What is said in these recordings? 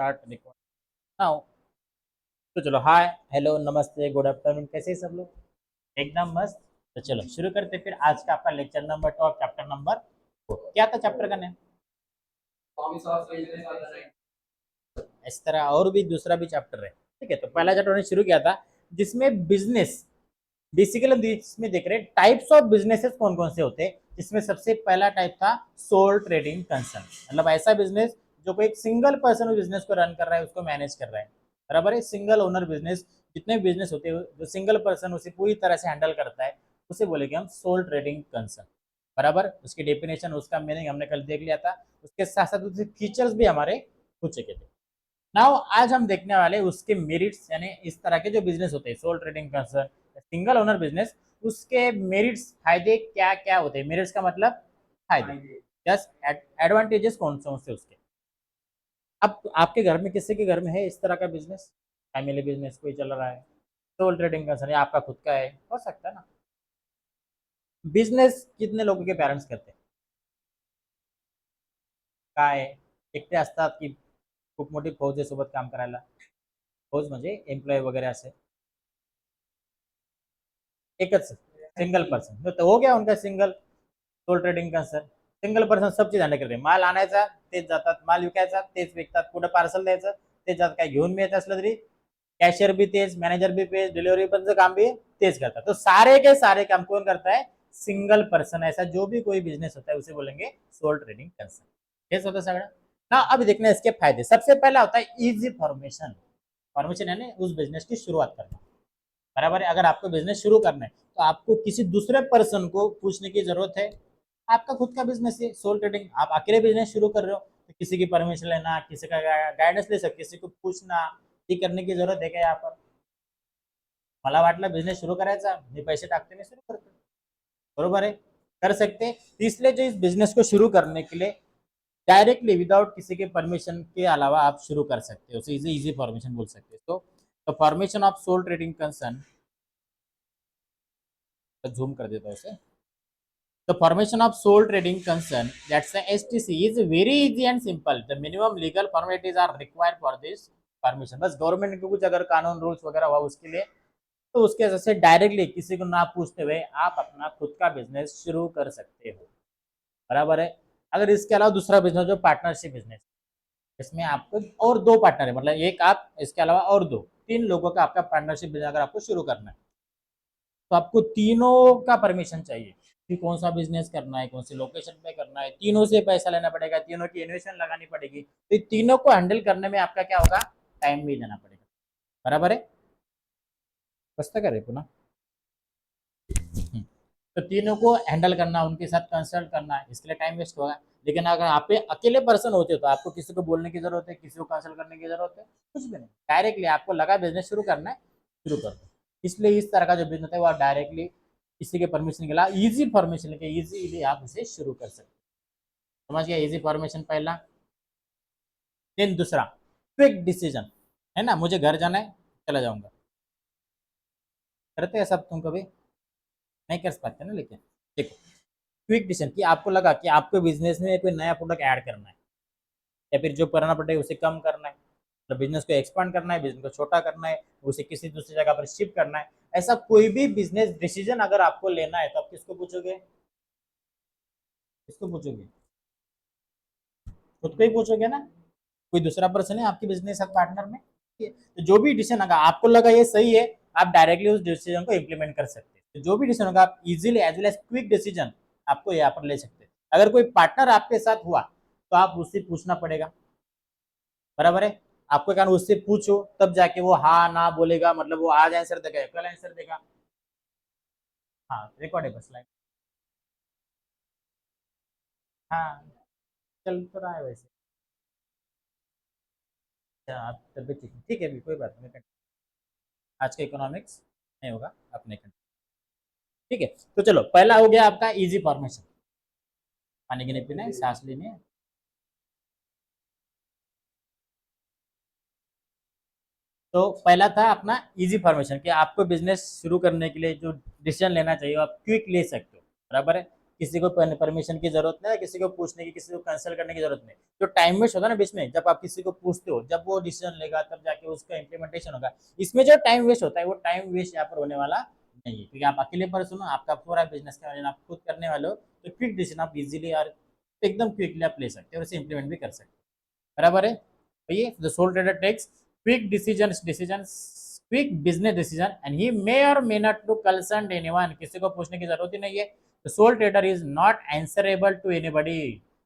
Start record now. तो चलो, हाय, hello, नमस्ते, गुड आफ्टरनून, कैसे हैं सब लोग? एकदम मस्त। तो चलो शुरू करते हैं फिर आज का आपका लेक्चर नंबर 2 और चैप्टर नंबर 4। क्या था चैप्टर का नेम? इस तरह और भी दूसरा भी चैप्टर है। ठीक है, तो पहला चैप्टर ने शुरू किया था जिसमें बिजनेस, बेसिकली हम इसमें देख रहे हैं टाइप्स ऑफ बिजनेसेस कौन कौन से होते हैं। जिसमें सबसे पहला टाइप था सोल ट्रेडिंग कंसर्न, मतलब ऐसा बिजनेस जो कोई एक सिंगल पर्सन उस बिजनेस को रन कर रहा है, उसको मैनेज कर रहा है। बराबर है, सिंगल ओनर बिजनेस। जितने बिजनेस होते हैं जो सिंगल पर्सन उसे पूरी तरह से हैंडल करता है, उसे बोलेंगे हम सोल ट्रेडिंग कंसर्न। बराबर, उसकी डेफिनेशन, उसका मीनिंग हमने कल देख लिया था। उसके साथ साथ उसके फीचर्स भी हमारे हो चुके थे। नाउ आज हम देखने वाले उसके मेरिट्स, यानी इस तरह के जो बिजनेस होते हैं sole trading concern, single owner business, उसके मेरिट्स, फायदे क्या क्या होते हैं। मेरिट्स का मतलब फायदे, जस्ट एडवांटेजेस कौन से होते हैं उसके। अब आपके घर में, किसी के घर में है इस तरह का बिजनेस, फैमिली बिजनेस कोई चल रहा है, सोल ट्रेडिंग कंसर्न, या आपका खुद का है, हो सकता है ना। बिजनेस कितने लोगों के पेरेंट्स करते हैं? काय एकटे असतात की खूप मोठी फौज आहे सोबत काम करायला? फौज म्हणजे एम्प्लॉय वगैरे असे? एकच सिंगल पर्सन तो हो गया उनका सिंगल सोल ट्रेडिंग का सर। सिंगल पर्सन सब चीज हँडल करते, माल आणायचा तेच जातात, माल विकायचा तेच विकतात, कुठं पार्सल द्यायचं तेच जातात, काय घेऊन मिळत असलं तरी कैशियर भी तेज, मैनेजर भी तेज, डिलीवरी पण काम भी तेज करता। तो सारे के सारे काम कौन करता है? Single person. ऐसा जो भी कोई बिजनेस होता है उसे बोलेंगे सोल ट्रेडिंग पर्सन। हेच होतं सगळं ना। अब देखना है इसके फायदे। सबसे पहला होता है इजी फॉर्मेशन। फॉर्मेशन यानी उस बिजनेस की शुरुआत करना। बराबर है, अगर आपको बिजनेस शुरू करना है तो आपको किसी दूसरे पर्सन को पूछने की जरूरत है? आपका खुद का बिजनेस है सोल ट्रेडिंग, आप अकेले बिजनेस शुरू कर रहे हो तो किसी की परमिशन लेना, किसी का गाइडेंस ले सकते, किसी को पूछना, ये करने की जरूरत है क्या यहाँ पर? मला वाटलं बिझनेस सुरू करायचा, मी पैसे टाकते, मी सुरू करतो, बरोबर है, कर सकते हैं। तो इसलिए जो इस बिजनेस को शुरू करने के लिए डायरेक्टली विदाउट किसी के परमिशन के अलावा आप शुरू कर सकते हो, उसे इजी इजी फॉर्मेशन बोल सकते हो। तो formation of sole trading concern, zoom कर देता हूँ उसे। The formation of sole trading concern, that's the STC, is very easy and simple. The minimum legal formalities are required for this permission. बस government के कुछ अगर कानून रूल्स वगैरह हुआ उसके लिए, तो उसके वजह से डायरेक्टली किसी को ना पूछते हुए आप अपना खुद का बिजनेस शुरू कर सकते हो। बराबर है। अगर इसके अलावा दूसरा बिजनेस जो पार्टनरशिप बिजनेस, इसमें आपको और दो पार्टनर है, मतलब एक आप, इसके अलावा और दो, तीन लोगों का आपका पार्टनरशिप बिजनेस अगर आपको शुरू करना है तो आपको तीनों का परमिशन चाहिए कि कौन सा बिजनेस करना है, कौन सी लोकेशन पे करना है, तीनों से पैसा लेना पड़ेगा, तीनों की इन्वेस्टमेंट लगानी पड़ेगी। तो तीनों को हैंडल करने में आपका क्या होगा? टाइम भी देना पड़ेगा। बराबर है, स्पष्ट करे पुनः। तो तीनों को हैंडल करना, उनके साथ कंसल्ट करना है, इसके लिए टाइम वेस्ट होगा। लेकिन अगर आप अकेले पर्सन होते हो तो आपको किसी को बोलने की जरूरत है, किसी को कंसल्ट करने की जरूरत है? कुछ भी नहीं, डायरेक्टली आपको लगा बिजनेस शुरू करना है, शुरू कर दो। इसलिए इस तरह का जो बिजनेस है वो डायरेक्टली किसी के परमिशन के अलावा इजी फॉर्मेशन लेके इजीली आप उसे शुरू कर सकते हो। समझ गया? इजी फॉर्मेशन पहला। देन दूसरा, क्विक डिसीजन, है ना, मुझे घर जाना है, चला जाऊंगा। करते हैं सब, तुम कभी नहीं कर पाते ना, लेकिन देखो, क्विक डिसीजन कि आपको लगा कि आपको बिजनेस में कोई नया प्रोडक्ट ऐड करना है, या फिर जो पुराना प्रोडक्ट है उसे कम करना है, तो बिजनेस को एक्सपांड करना है, बिजनेस को छोटा करना है, उसे किसी दूसरी जगह पर शिफ्ट करना है। ऐसा कोई भी बिजनेस डिसीजन अगर आपको लेना है तो आप किसको पूछोगे? किसको पूछोगे? खुद को ही पूछोगे ना। कोई दूसरा पर्सन है आपके बिजनेस पार्टनर में? तो जो भी डिसीजन अगर आपको लगा ये सही है, आप डायरेक्टली उस डिसीजन को इम्प्लीमेंट कर सकते हैं। तो जो भी डिसीजन होगा आप easily as well as quick decision आपको यहाँ पर ले सकते हैं। अगर कोई पार्टनर आपके साथ हुआ तो आप उससे पूछना पड़ेगा। बराबर है, आपको क्या उससे पूछो तब जाके वो हाँ ना बोलेगा, मतलब वो आज आंसर देगा, कल आंसर देगा। हाँ, रिकॉर्ड है बस लाइन। हाँ, चल तो रहा है वैसे। अच्छा, आप तबियत ठीक है, अभी कोई बात नहीं, आज का इकोनॉमिक्स नहीं होगा अपने कंट्री। ठीक है, तो चलो, पहला हो गया आपका इजी फॉर्मेशन, पानी गिने पीना है, सांस लेनी है। तो पहला था अपना इजी फॉर्मेशन कि आपको बिजनेस शुरू करने के लिए जो डिसीजन लेना चाहिए आप क्विक ले सकते हो। बराबर है, किसी को परमिशन की जरूरत नहीं है, किसी को पूछने की, किसी को कंसल्ट करने की जरूरत नहीं। जो टाइम वेस्ट होता है ना बीच में, जब आप किसी को पूछते हो, जब वो डिसीजन लेगा तब जाके उसका इम्प्लीमेंटेशन होगा, इसमें जो टाइम वेस्ट होता है वो टाइम वेस्ट यहाँ पर होने वाला नहीं है, क्योंकि आप अकेले पर्सन हो, आपका पूरा बिजनेस का आप खुद करने वाले हो, तो क्विक डिसीजन आप इजीली और एकदम क्विकली आप ले सकते हो और इसे इंप्लीमेंट भी कर सकते हो। बराबर है। तो ये the sole trader takes quick decision quick business decision and he may और may not to consult anyone, किसी को पूछने की जरूरत ही नहीं है। The sole trader is not answerable to anybody.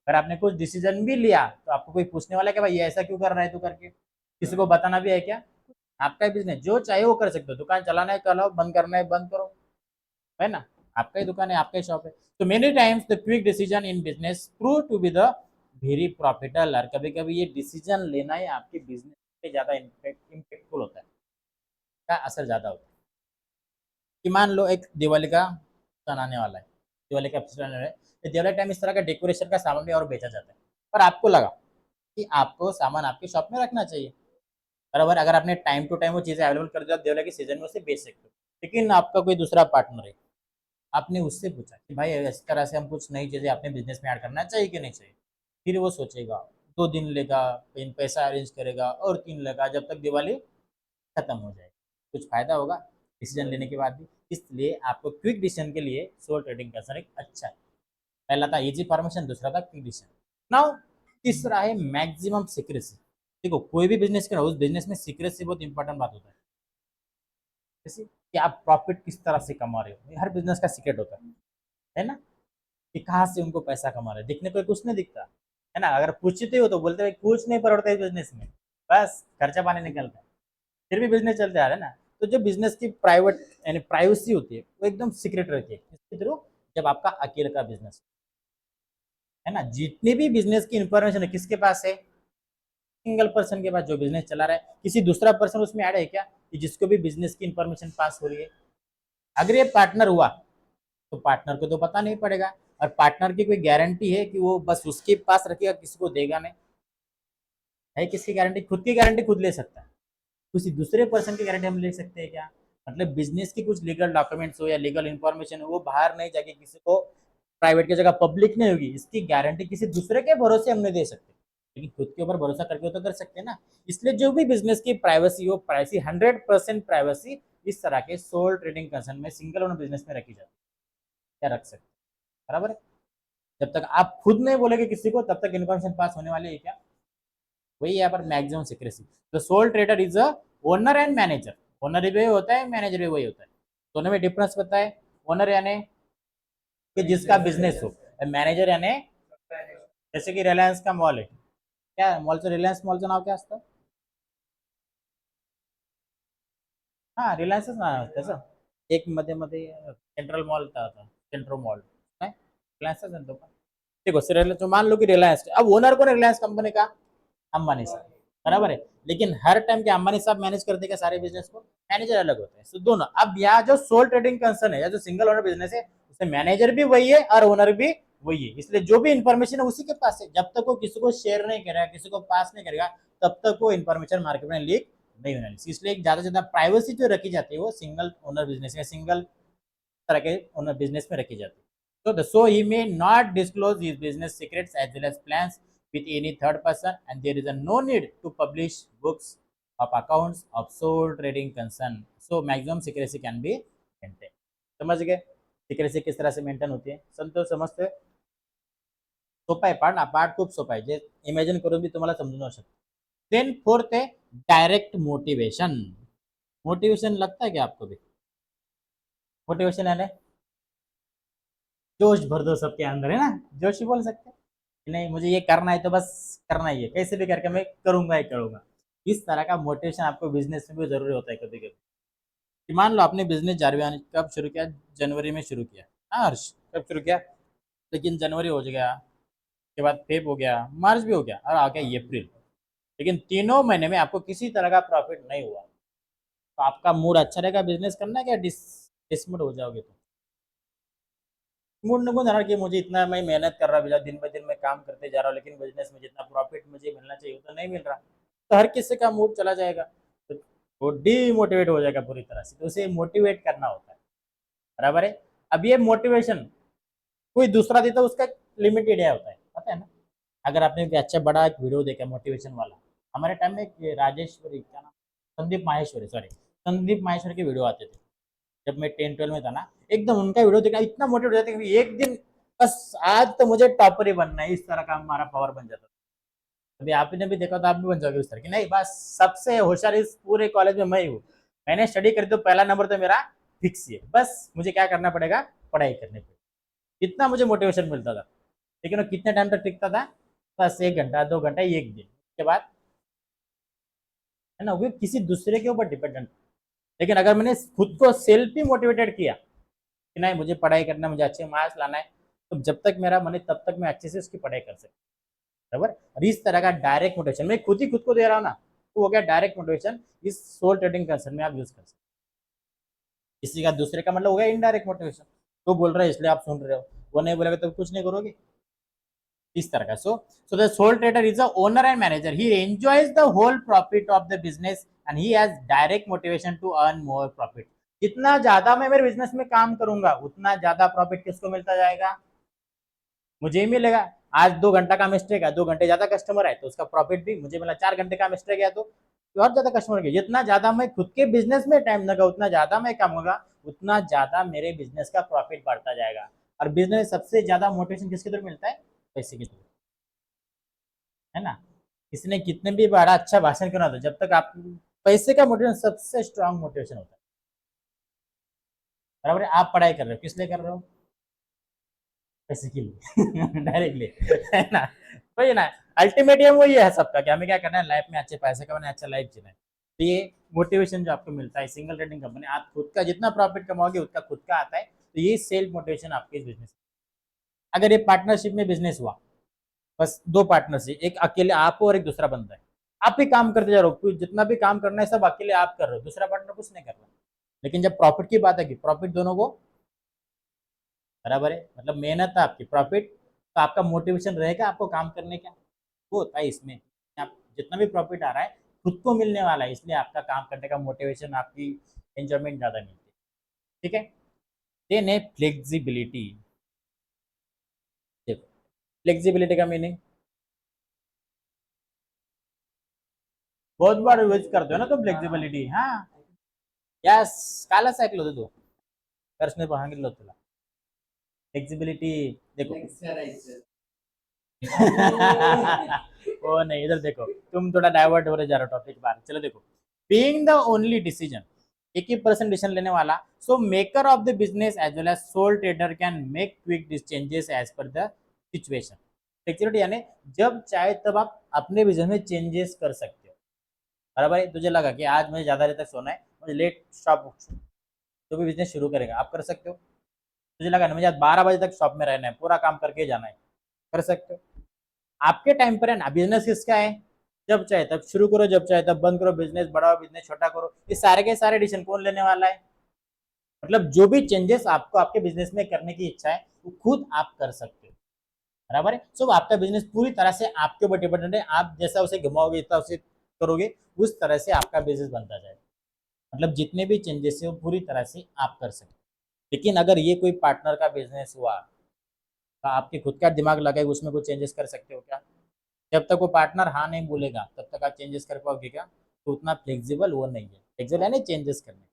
अगर आपने कुछ डिसीजन भी लिया तो आपको कोई पूछने वाला है कि भाई ये ऐसा क्यों कर रहा है तू करके, किसी को बताना भी है क्या? आपका बिजनेस जो चाहे वो कर सकते हो, दुकान चलाना है चलाओ, बंद करना है बंद करो, है ना? आपका ही दुकान है, आपका ही शॉप है। तो many times the quick decision in business prove to be the very profitable, और कभी कभी ये डिसीजन लेना ही आपके बिजनेस पे ज्यादा इम्पैक्टफुल होता है, का असर ज्यादा होता है। कि मान लो एक दिवाली का सन आने वाला है, दिवाली का फेस्टिवल आने वाला है, तो दिवाली टाइम इस तरह का डेकोरेशन का सामान भी और बेचा जाता है, पर आपको लगा कि आपको सामान आपकी शॉप में रखना चाहिए, बराबर। अगर आपने टाइम टू टाइम वो चीजें अवेलेबल कर दिया, दिवाली के सीजन में उसे बेच सकते हो। लेकिन आपका कोई दूसरा पार्टनर है, आपने उससे पूछा कि भाई इस तरह से हम कुछ नई चीजें अपने बिजनेस में ऐड करना चाहिए कि नहीं चाहिए, फिर वो सोचेगा, 2 दिन लेगा, फिर पैसा अरेंज करेगा, और 3 लेगा, जब तक दिवाली खत्म हो जाए, कुछ फायदा होगा डिसीजन लेने के बाद भी। इसलिए आपको क्विक डिसीजन के लिए सोल ट्रेडिंग करना एक अच्छा है। पहला था इजी फॉर्मेशन, दूसरा था क्विक डिसीजन। नाउ तीसरा है मैक्सिमम सीक्रेसी। देखो कोई भी बिजनेस करो, उस बिजनेस में सीक्रेसी बहुत इंपॉर्टेंट बात होता है। जैसे कि आप प्रॉफिट किस तरह से कमा रहे हो, हर बिजनेस का सीक्रेट होता है ना? कि कहाँ से उनको पैसा कमा रहे हैं, दिखने को कुछ नहीं दिखता है ना? अगर पूछते हो तो बोलते हैं कुछ नहीं पड़ता है बिजनेस में, बस खर्चा पानी निकलता है, फिर भी बिजनेस चलते आ रहा है ना। तो जो बिजनेस की प्राइवेट यानी प्राइवेसी होती है वो एकदम सीक्रेट रहती है, इसके थ्रू जब आपका अकेले का बिजनेस है ना। जितनी भी बिजनेस की इंफॉर्मेशन है किसके पास है? सिंगल पर्सन के पास, जो बिजनेस चला रहा है। किसी दूसरा पर्सन उसमें ऐड है क्या कि जिसको भी बिजनेस की इंफॉर्मेशन पास हो रही है? अगर ये पार्टनर हुआ तो पार्टनर को तो पता नहीं पड़ेगा, और पार्टनर की कोई गारंटी है कि वो बस उसके पास रखेगा, किसी को देगा नहीं? है किसकी गारंटी? खुद की गारंटी खुद ले सकता है, किसी दूसरे पर्सन की गारंटी हम ले सकते हैं क्या? मतलब बिजनेस की कुछ लीगल डॉक्यूमेंट्स हो या लीगल इंफॉर्मेशन हो, वो बाहर नहीं जाके किसी को, प्राइवेट की जगह पब्लिक नहीं होगी, इसकी गारंटी किसी दूसरे के भरोसे हम नहीं दे सकते, लेकिन खुद के ऊपर भरोसा करके तो कर सकते हैं ना। इसलिए जो भी बिजनेस की प्राइवेसी हो, प्राइवेसी 100% प्राइवेसी इस तरह के सोल ट्रेडिंग कंसर्न में, सिंगल ओनर बिजनेस में रखी जाती है, क्या रख सकते हैं, बराबर है। जब तक आप खुद नहीं बोलेगे किसी को, तब तक इन्फॉर्मेशन पास होने वाली है क्या? वही यहाँ पर maximum secrecy. The sole trader is a owner and manager. Owner भी होता है, मैनेजर भी वही होता है, दोनों में डिफरेंस पता है? ओनर यानी कि जिसका बिजनेस हो, मैनेजर यानी जैसे कि रिलायंस का मॉल है, क्या मॉलचं, रिलायन्स मॉलचं नाव काय असतं? हां, रिलायन्सच नाव आहे त्याचं. एक मध्ये मध्ये सेंट्रल मॉल था, सेंट्रो मॉल काय रिलायन्सच आहे तो पण. देखो तो मान लो कि रिलायंस, अब ओनर कौन है रिलायंस कंपनी का? अंबानी साहब, बराबर है। लेकिन हर टाइम के अंबानी साहब मैनेज करते क्या सारे बिजनेस को? मैनेजर अलग होते हैं, तो दोनों। अब यहाँ जो सोल ट्रेडिंग कंसर्न है या जो सिंगल ओनर बिजनेस है, उसमें मैनेजर भी वही है और ओनर भी वही है, इसलिए जो भी इंफॉर्मेशन है उसी के पास है। जब तक वो किसी को शेयर नहीं करेगा, किसी को पास नहीं करेगा, तब तक वो इन्फॉर्मेशन मार्केट में लीक नहीं होने वाली। इसलिए ज्यादा से ज्यादा प्राइवेसी जो रखी जाती है वो सिंगल ओनर बिजनेस या सिंगल तरह के ओनर बिजनेस में रखी जाती है। So he may not disclose his business secrets as well as plans with any third person, and there is a no need to publish books of accounts of sole trading concern. So maximum secrecy can be maintained. समझ गए secrecy किस तरह से maintain होती है? संतोष समजते? सोपा आहे part ना, पार्ट खूप सोपा आहे, जे इमॅजिन करून मी तुम्हाला समजून शकतो. देन फोर्थ है डायरेक्ट मोटिवेशन। मोटिवेशन लगता है क्या आपको भी? मोटिवेशन यानी जोश भर दो सबके अंदर, है ना? जोश ही बोल सकते हैं कि नहीं मुझे ये करना है तो बस करना ही है, कैसे भी करके मैं करूंगा ही करूंगा। इस तरह का मोटिवेशन आपको बिजनेस में भी जरूरी होता है कभी कभी। कि मान लो आपने बिजनेस जारवियान कब शुरू किया? जनवरी में शुरू किया। हाँ हर्ष, कब शुरू किया? लेकिन जनवरी हो गया, उसके बाद फेब हो गया, मार्च भी हो गया, और आ गया अप्रैल, लेकिन तीनों महीने में आपको किसी तरह का प्रॉफिट नहीं हुआ, तो आपका मूड अच्छा रहेगा बिजनेस करना है क्या डिसमोड हो जाओगे? तो मूड नको जाना कि मुझे इतना, मैं मेहनत कर रहा हूँ, दिन ब दिन मैं काम करते जा रहा हूँ, लेकिन बिजनेस में जितना प्रॉफिट मुझे मिलना चाहिए उतना नहीं मिल रहा, तो हर किसी का मूड चला जाएगा, तो वो डीमोटिवेट हो जाएगा पूरी तरह से। तो उसे मोटिवेट करना होता है, बराबर है। अब ये मोटिवेशन कोई दूसरा देता है उसका लिमिटेड है होता है, पता है ना। अगर आपने कोई अच्छा बड़ा एक वीडियो देखा मोटिवेशन वाला, हमारे टाइम में एक राजेश्वरी क्या नाम, संदीप माहेश्वरी, सॉरी संदीप माहेश्वरी के वीडियो आते थे जब मैं 10-12 में था ना। एकदम उनका वीडियो देखा इतना मोटिवेट हो जाता कि एक दिन बस आज तो मुझे टॉपर ही बनना है, इस तरह का हमारा पावर बन जाता था। अभी आपने भी देखा तो आप भी बन जाओगे उस तरह की, नहीं बस सबसे होशियार इस पूरे कॉलेज में मैं ही हूँ। मैंने स्टडी करी तो पहला नंबर तो मेरा फिक्स ही है, बस मुझे क्या करना पड़ेगा, पढ़ाई करनी पड़ेगी। इतना मुझे मोटिवेशन मिलता था। लेकिन वो कितने टाइम तक टिकता था, बस 1 घंटा 2 घंटा एक दिन, उसके बाद है ना वो किसी दूसरे के ऊपर डिपेंडेंट। लेकिन अगर मैंने खुद को सेल्फ ही मोटिवेटेड किया कि नहीं मुझे पढ़ाई करना, मुझे अच्छे मार्क्स लाना है, तो जब तक मेरा मन है तब तक मैं अच्छे से उसकी पढ़ाई कर सकता हूँ, बराबर। और इस तरह का डायरेक्ट मोटिवेशन मैं खुद ही खुद को दे रहा हूँ ना, तो हो गया डायरेक्ट मोटिवेशन। इस सोल ट्रेडिंग कंसर्न में आप यूज कर सकते हैं। किसी का दूसरे का मतलब हो गया इनडायरेक्ट मोटिवेशन, तो बोल रहा है इसलिए आप सुन रहे हो, वो नहीं बोलेगा तो कुछ नहीं करोगे, इस तरह का। So the sole trader is the owner and manager, he enjoys the whole profit of the business and he has direct motivation to earn more profit. जितना ज्यादा मैं मेरे बिजनेस में काम करूंगा उतना ज्यादा प्रॉफिट किसको मिलता जाएगा, मुझे ही मिलेगा। आज 2 घंटा का मिस्टेक है, 2 घंटे ज्यादा कस्टमर है तो उसका प्रॉफिट भी मुझे मिला। 4 घंटे का मिस्टेक है तो और ज्यादा कस्टमर के, जितना ज्यादा मैं खुद के बिजनेस में टाइम लगा उतना ज्यादा मैं कमाऊंगा, उतना ज्यादा मेरे बिजनेस का प्रॉफिट बढ़ता जाएगा। और बिजनेस सबसे ज्यादा मोटिवेशन किसके थ्रू मिलता है, पैसे के थ्रू, है ना। किसी ने कितने भी बड़ा अच्छा भाषण क्यों ना दो, जब तक आप पैसे का मोटिवेशन सबसे स्ट्रांग मोटिवेशन होता है, बराबर है। आप पढ़ाई कर रहे हो किस लिए कर रहे हो, पैसे के लिए डायरेक्टली है ना, वही ना। अल्टीमेट एम वही है सबका कि हमें क्या करना है लाइफ में, अच्छे पैसे कमाना है, अच्छा लाइफ जीना है। तो ये मोटिवेशन जो आपको मिलता है सिंगल ट्रेडिंग कंपनी, आप खुद का जितना प्रॉफिट कमाओगे उतना खुद का आता है, तो ये सेल्फ मोटिवेशन आपके इस बिजनेस। अगर ये पार्टनरशिप में बिजनेस हुआ, बस दो पार्टनरशिप, एक अकेले आप हो और एक दूसरा बंदा है, आप ही काम करते जा रहे हो, जितना भी काम करना है सब अकेले आप कर रहे हो, दूसरा पार्टनर कुछ नहीं कर रहा। लेकिन जब प्रॉफिट की बात है कि प्रॉफिट दोनों को बराबर है, मतलब मेहनत है आपकी प्रॉफिट, तो आपका मोटिवेशन रहेगा आपको काम करने का, वो होता है इसमें। आप जितना भी प्रॉफिट आ रहा है खुद को मिलने वाला है, इसलिए आपका काम करने का मोटिवेशन, आपकी एंजॉयमेंट ज्यादा मिलती है, ठीक है। देन है फ्लेक्सिबिलिटी। देखो फ्लेक्सिबिलिटी का मीनिंग बहुत बार यूज करते हो ना, तो फ्लेक्सिबिलिटी, हाँ यस, कालच ऐकलं होतं तू, कर्सने सांगितलं होतं तुला फ्लेक्सिबिलिटी। देखो वो नहीं, इधर देखो तुम थोड़ा डाइवर्ट हो रहे जा रहे हो टॉपिक बाहर, चलो देखो। बीइंग द ओनली डिसीजन, एक ही पर्सन डिसीजन लेने वाला, so maker of the business as well as sole trader can make quick changes as per the situation. Flexibility यानी जब चाहे तब आप अपने बिजनेस में चेंजेस कर सकते हो, बराबर है। तुझे लगा कि आज मुझे ज्यादा देर तक सोना है, मुझे लेट शॉप, जो भी बिजनेस शुरू करेगा आप कर सकते हो। तुझे लगा ना मुझे आज 12 बजे तक शॉप में रहना है, पूरा काम करके जाना है, कर सकते हो। आपके टाइम पर है ना, बिजनेस किसका है, जब चाहे तब शुरू करो, जब चाहे तब बंद करो, बिजनेस बढ़ाओ बिजनेस छोटा करो, ये सारे के सारे डिसीजन कौन लेने वाला है, मतलब जो भी चेंजेस आपको आपके बिजनेस में करने की इच्छा है वो खुद आप कर सकते हो, बराबर है। सो आपका बिजनेस पूरी तरह से आपके ऊपर डिपेंडेंट है, आप जैसा उसे घुमाओगे जितना उसे करोगे उस तरह से आपका बिजनेस बनता जाएगा। मतलब जितने भी चेंजेस है वो पूरी तरह से आप कर सकते हो। लेकिन अगर ये कोई पार्टनर का बिजनेस हुआ, तो आपके खुद का दिमाग लगाए उसमें कुछ चेंजेस कर सकते हो क्या, जब तक वो पार्टनर हाँ नहीं बोलेगा तब तक आप चेंजेस कर पाओगे क्या, तो उतना फ्लेक्सिबल वो नहीं है, फ्लेक्सिबल है ना चेंजेस करने।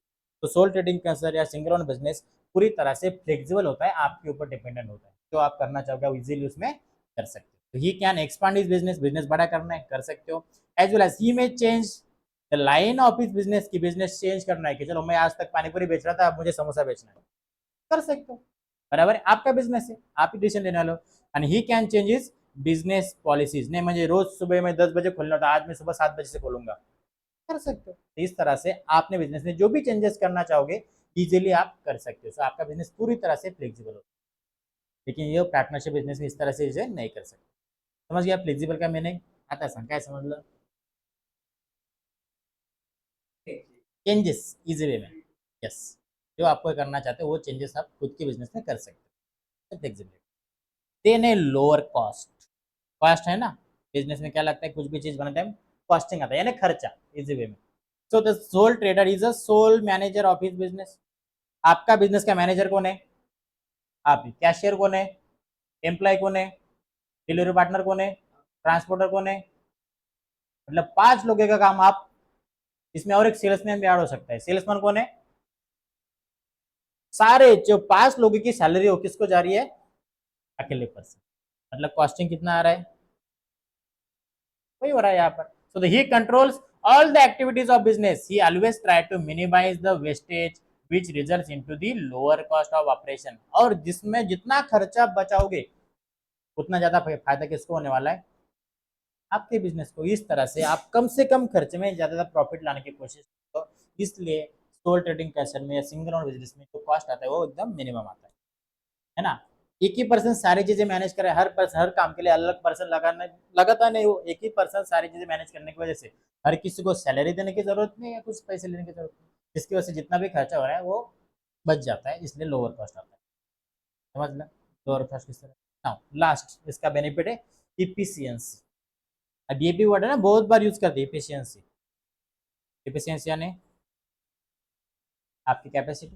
तो सोल ट्रेडिंग कंसर या सिंगल ऑन बिजनेस पूरी तरह से फ्लेक्सिबल होता है, आपके ऊपर डिपेंडेंट होता है, जो आप करना चाहोगे वो इजीली उसमें कर सकते हो। तो he can expand is business, business बड़ा करना है कर सकते हो, एज वेल एज ही में change the line of is business की, बिजनेस चेंज करना है कि चलो मैं आज तक पानीपुरी बेच रहा था अब मुझे समोसा बेचना है, कर सकते हो, बराबर है। आपका बिजनेस है, आप ही डिसीजन लेने वाले हो। And he can change is business policies, नहीं मुझे रोज सुबह में 10 बजे खोलना था आज मैं सुबह 7 बजे से खोलूंगा, कर सकते हो। तो इस तरह से आपने बिजनेस में जो भी चेंजेस करना चाहोगे इजीली आप कर सकते हो, तो आपका बिजनेस पूरी तरह से फ्लेक्सिबल होता है। लेकिन ये पार्टनरशिप बिजनेस में इस तरह से इसे नहीं कर सकते। समझ गया फ्लेक्सिबल का मीनिंग, आता सांग काय समजलं, चेंजेस इजी वे में, यस, जो आपको करना चाहते हो वो चेंजेस आप खुद के बिजनेस में कर सकते हो, फ्लेक्सिबिलिटी। देन है लोअर कॉस्ट, कॉस्ट है ना, बिजनेस में क्या लगता है कुछ भी चीज बनाते हैं कॉस्टिंग आता है यानी खर्चा, इजी वे में। So the sole trader is a sole manager of his business, आपका बिजनेस का मैनेजर कौन है, आप ही। कैशियर कौन है, एम्प्लॉय कौन है, डिलीवरी पार्टनर कौन है, ट्रांसपोर्टर कौन है, मतलब 5 लोगों का काम आप इसमें, और एक सेल्समैन भी ऐड हो सकता है। सेल्समैन कौन है, सारे जो 5 लोगों की सैलरी हो किसको जा रही है, अकेले पर्सन। मतलब कॉस्टिंग कितना आ रहा है, वही हो रहा है यहाँ पर। So he controls all the activities of business, he always try to minimise the wastage which results into the lower cost of operation. और जिसमें जितना खर्चा बचाओगे उतना ज्यादा फायदा किसको होने वाला है, आपके बिजनेस को। इस तरह से आप कम से कम खर्च में ज्यादा प्रॉफिट लाने की कोशिश करो। इसलिए सोल ट्रेडिंग कैशन में या सिंगल और बिजनेस में जो कॉस्ट आता है वो एकदम मिनिमम आता है ना। एक ही पर्सन सारी चीजें मैनेज करे, हर पर्सन हर काम के लिए अलग पर्सन लगाना लगाता नहीं, वो एक ही पर्सन सारी चीजें मैनेज करने की वजह से हर किसी को सैलरी देने की जरूरत नहीं है, कुछ पैसे लेने की जरूरत नहीं, जिसकी वजह से जितना भी खर्चा हो रहा है वो बच जाता है, इसलिए लोअर कॉस्ट आता है। समझ लो लोअर कॉस्ट किस तरह। नाउ लास्ट इसका बेनिफिट है इफिशियंसी। अब ये भी वर्ड है ना, बहुत बार यूज करते हैं इफिशियंसी। इफिशियंसी यानी आपकी कैपेसिटी,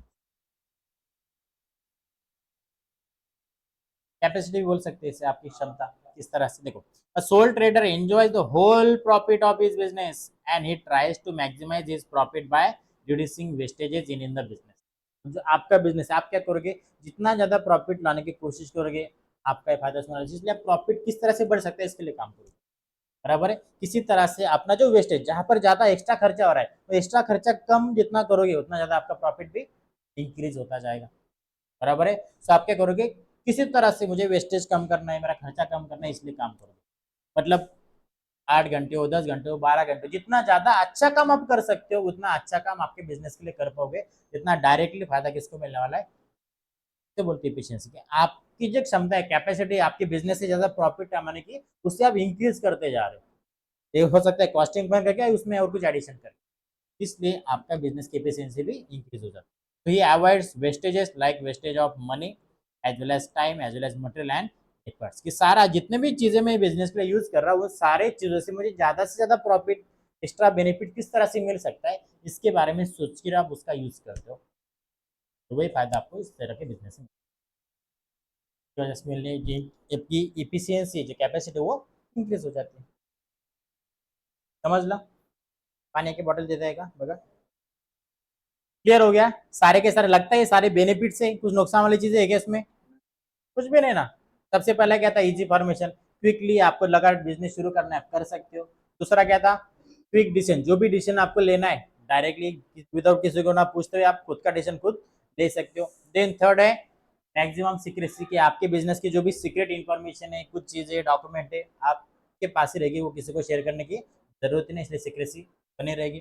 कैपेसिटी भी बोल सकते हैं इसे, आपकी क्षमता। इस तरह से देखो, a sole trader enjoys the whole profit of his business and he tries to maximize his profit by reducing wastages in the business। जो आपका बिजनेस है आप क्या करोगे, जितना ज्यादा प्रॉफिट लाने की कोशिश करोगे आपका ही फायदा उसमें, इसलिए आप प्रॉफिट किस तरह से बढ़ सकते हैं इसके लिए काम करोगे। बराबर है, किसी तरह से अपना जो वेस्टेज जहां पर ज्यादा एक्स्ट्रा खर्चा हो रहा है तो एक्स्ट्रा खर्चा कम जितना करोगे उतना ज्यादा आपका प्रॉफिट भी इंक्रीज होता जाएगा। बराबर है, तो आप क्या करोगे, किसी तरह से मुझे वेस्टेज कम करना है, मेरा खर्चा कम करना है, इसलिए काम करोगे। मतलब 8 घंटे हो, 10 घंटे हो, 12 घंटे, जितना ज्यादा अच्छा काम आप कर सकते हो उतना अच्छा काम आपके बिजनेस के लिए कर पाओगे। जितना डायरेक्टली फायदा किसको मिलने वाला है, तो बोलते हैं एफिशिएंसी के। आपकी जो क्षमता है, कैपेसिटी आपके बिजनेस से ज्यादा प्रॉफिट कमाने की, उससे आप इंक्रीज करते जा रहे हो। ये हो सकता है कॉस्टिंग पर करके उसमें और कुछ एडिशन करके, इसलिए आपका बिजनेस की एफिशिएंसी भी इंक्रीज हो जाता है। तो ये avoids wastages like wastage of money as well as time as well as material and efforts. कि सारा जितने भी चीजें मैं बिजनेस के लिए यूज कर रहा हूँ वो सारे चीजों से मुझे ज्यादा से ज्यादा प्रॉफिट, एक्स्ट्रा बेनिफिट किस तरह से मिल सकता है, इसके बारे में सोच कर आप उसका यूज करते हो, तो वही फायदा आपको इस तरह के बिजनेस में वजह से मिलने की। आपकी इफिशियंसी जो कैपेसिटी वो इंक्रीज हो जाती है। समझ लो, पानी की बोतल दे देगा बगैर। क्लियर हो गया, सारे के सारे लगता है सारे बेनिफिट से कुछ नुकसान वाली चीजें है क्या इसमें, कुछ भी नहीं ना। सबसे पहला क्या था, इजी फॉर्मेशन, क्विकली आपको लगा बिजनेस शुरू करना है आप कर सकते हो। दूसरा क्या था, क्विक डिसीजन, जो भी डिसीजन आपको लेना है डायरेक्टली विदाउट किसी को ना पूछते हुए आप खुद का डिसीजन खुद ले सकते हो। देन थर्ड है मैक्सिमम सीक्रेसी, कि आपके बिजनेस की जो भी सीक्रेट इन्फॉर्मेशन है, कुछ चीजें डॉक्यूमेंट है आपके पास ही रहेगी, वो किसी को शेयर करने की जरूरत नहीं, इसलिए सीक्रेसी बनी रहेगी।